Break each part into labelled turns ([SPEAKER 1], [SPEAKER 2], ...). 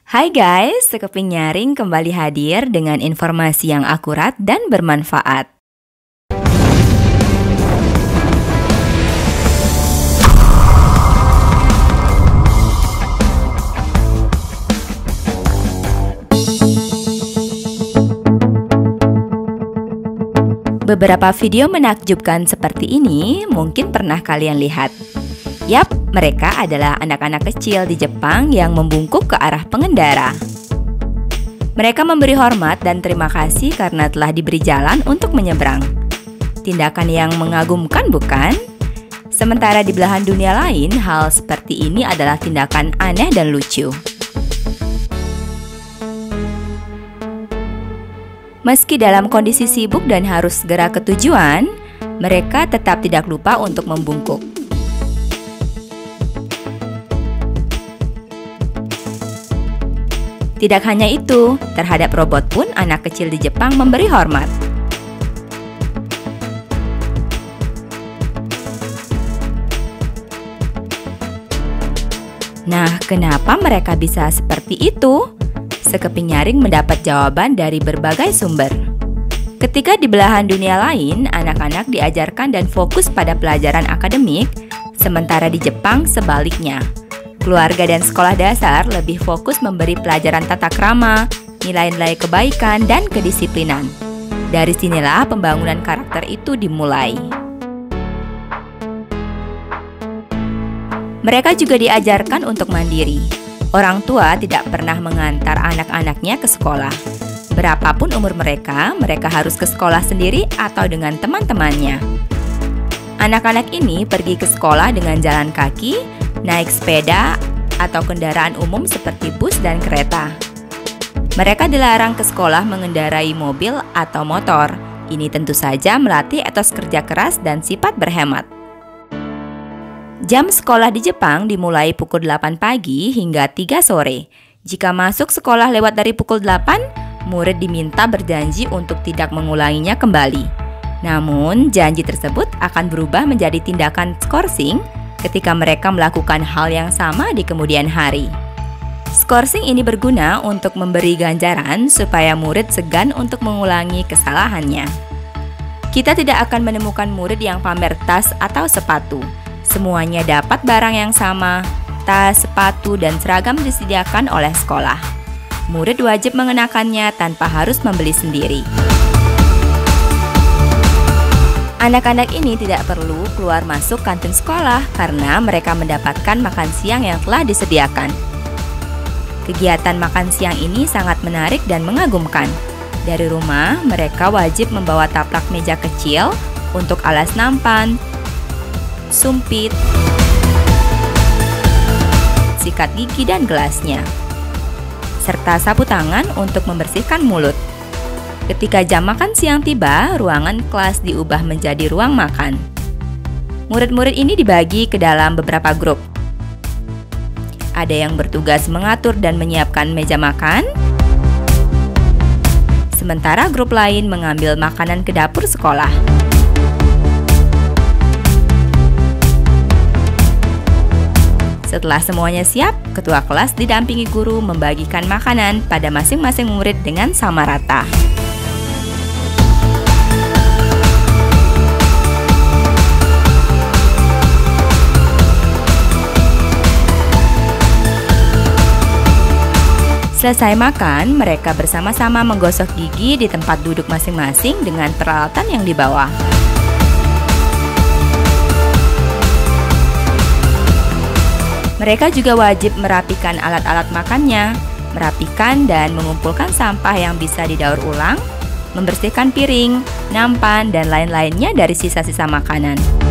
[SPEAKER 1] Hai guys, Sekeping Nyaring kembali hadir dengan informasi yang akurat dan bermanfaat. Beberapa video menakjubkan seperti ini mungkin pernah kalian lihat. Yap, mereka adalah anak-anak kecil di Jepang yang membungkuk ke arah pengendara. Mereka memberi hormat dan terima kasih karena telah diberi jalan untuk menyeberang. Tindakan yang mengagumkan, bukan? Sementara di belahan dunia lain, hal seperti ini adalah tindakan aneh dan lucu. Meski dalam kondisi sibuk dan harus segera ke tujuan, mereka tetap tidak lupa untuk membungkuk. Tidak hanya itu, terhadap robot pun anak kecil di Jepang memberi hormat. Nah, kenapa mereka bisa seperti itu? Sekeping Nyaring mendapat jawaban dari berbagai sumber. Ketika di belahan dunia lain, anak-anak diajarkan dan fokus pada pelajaran akademik, sementara di Jepang sebaliknya. Keluarga dan sekolah dasar lebih fokus memberi pelajaran tata krama, nilai-nilai kebaikan, dan kedisiplinan. Dari sinilah pembangunan karakter itu dimulai. Mereka juga diajarkan untuk mandiri. Orang tua tidak pernah mengantar anak-anaknya ke sekolah. Berapapun umur mereka harus ke sekolah sendiri atau dengan teman-temannya. Anak-anak ini pergi ke sekolah dengan jalan kaki, naik sepeda, atau kendaraan umum seperti bus dan kereta. Mereka dilarang ke sekolah mengendarai mobil atau motor. Ini tentu saja melatih etos kerja keras dan sifat berhemat. Jam sekolah di Jepang dimulai pukul 8 pagi hingga 3 sore. Jika masuk sekolah lewat dari pukul 8, murid diminta berjanji untuk tidak mengulanginya kembali. Namun, janji tersebut akan berubah menjadi tindakan skorsing ketika mereka melakukan hal yang sama di kemudian hari. Skorsing ini berguna untuk memberi ganjaran supaya murid segan untuk mengulangi kesalahannya. Kita tidak akan menemukan murid yang pamer tas atau sepatu. Semuanya dapat barang yang sama, tas, sepatu, dan seragam disediakan oleh sekolah. Murid wajib mengenakannya tanpa harus membeli sendiri. Anak-anak ini tidak perlu keluar masuk kantin sekolah karena mereka mendapatkan makan siang yang telah disediakan. Kegiatan makan siang ini sangat menarik dan mengagumkan. Dari rumah, mereka wajib membawa taplak meja kecil untuk alas nampan, sumpit, sikat gigi dan gelasnya, serta sapu tangan untuk membersihkan mulut. Ketika jam makan siang tiba, ruangan kelas diubah menjadi ruang makan. Murid-murid ini dibagi ke dalam beberapa grup. Ada yang bertugas mengatur dan menyiapkan meja makan, sementara grup lain mengambil makanan ke dapur sekolah. Setelah semuanya siap, ketua kelas didampingi guru membagikan makanan pada masing-masing murid dengan sama rata. Selesai makan, mereka bersama-sama menggosok gigi di tempat duduk masing-masing dengan peralatan yang dibawa. Mereka juga wajib merapikan alat-alat makannya, merapikan dan mengumpulkan sampah yang bisa didaur ulang, membersihkan piring, nampan, dan lain-lainnya dari sisa-sisa makanan.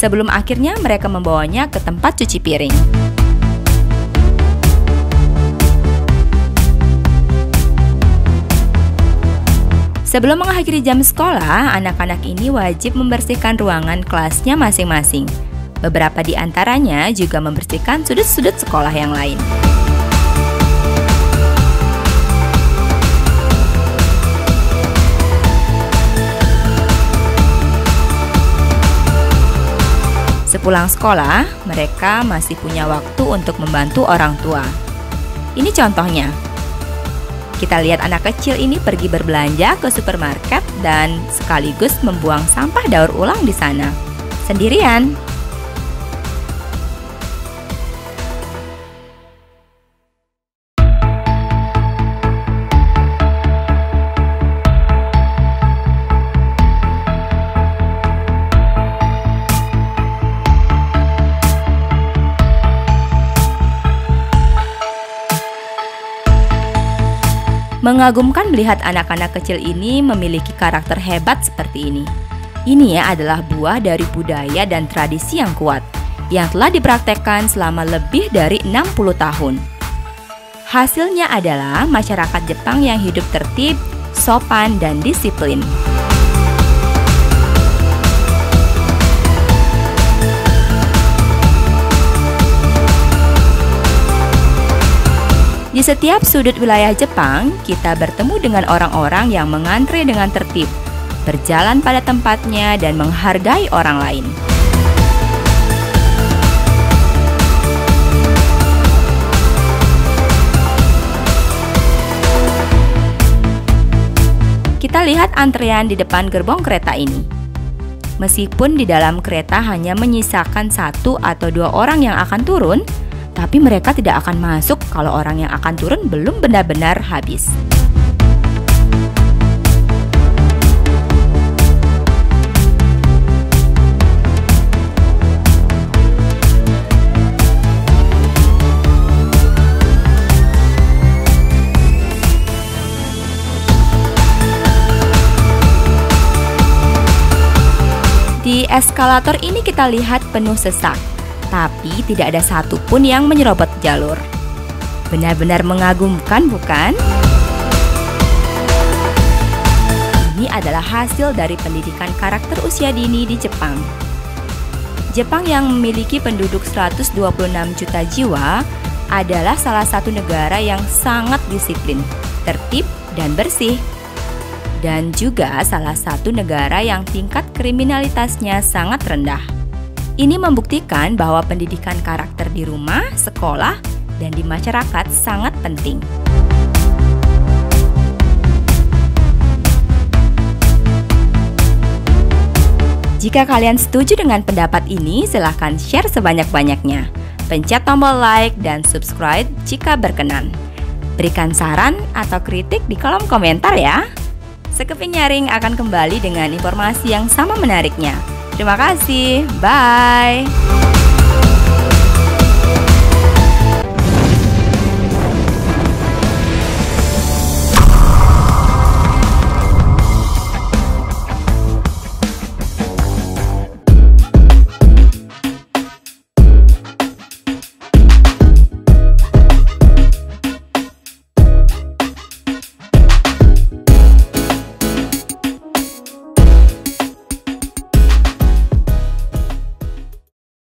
[SPEAKER 1] Sebelum akhirnya mereka membawanya ke tempat cuci piring. Sebelum mengakhiri jam sekolah, anak-anak ini wajib membersihkan ruangan kelasnya masing-masing. Beberapa di antaranya juga membersihkan sudut-sudut sekolah yang lain. Sepulang sekolah, mereka masih punya waktu untuk membantu orang tua. Ini contohnya. Kita lihat anak kecil ini pergi berbelanja ke supermarket dan sekaligus membuang sampah daur ulang di sana, sendirian. Mengagumkan melihat anak-anak kecil ini memiliki karakter hebat seperti ini. Ini adalah buah dari budaya dan tradisi yang kuat, yang telah dipraktekkan selama lebih dari 60 tahun. Hasilnya adalah masyarakat Jepang yang hidup tertib, sopan, dan disiplin. Di setiap sudut wilayah Jepang, kita bertemu dengan orang-orang yang mengantre dengan tertib, berjalan pada tempatnya, dan menghargai orang lain. Kita lihat antrean di depan gerbong kereta ini. Meskipun di dalam kereta hanya menyisakan 1 atau 2 orang yang akan turun, tapi mereka tidak akan masuk kalau orang yang akan turun belum benar-benar habis. Di eskalator ini kita lihat penuh sesak, tapi tidak ada satupun yang menyerobot jalur. Benar-benar mengagumkan, bukan? Ini adalah hasil dari pendidikan karakter usia dini di Jepang. Jepang yang memiliki penduduk 126 juta jiwa adalah salah satu negara yang sangat disiplin, tertib, dan bersih. Dan juga salah satu negara yang tingkat kriminalitasnya sangat rendah. Ini membuktikan bahwa pendidikan karakter di rumah, sekolah, dan di masyarakat sangat penting. Jika kalian setuju dengan pendapat ini, silahkan share sebanyak-banyaknya. Pencet tombol like dan subscribe jika berkenan. Berikan saran atau kritik di kolom komentar ya. Sekeping Nyaring akan kembali dengan informasi yang sama menariknya. Terima kasih, bye!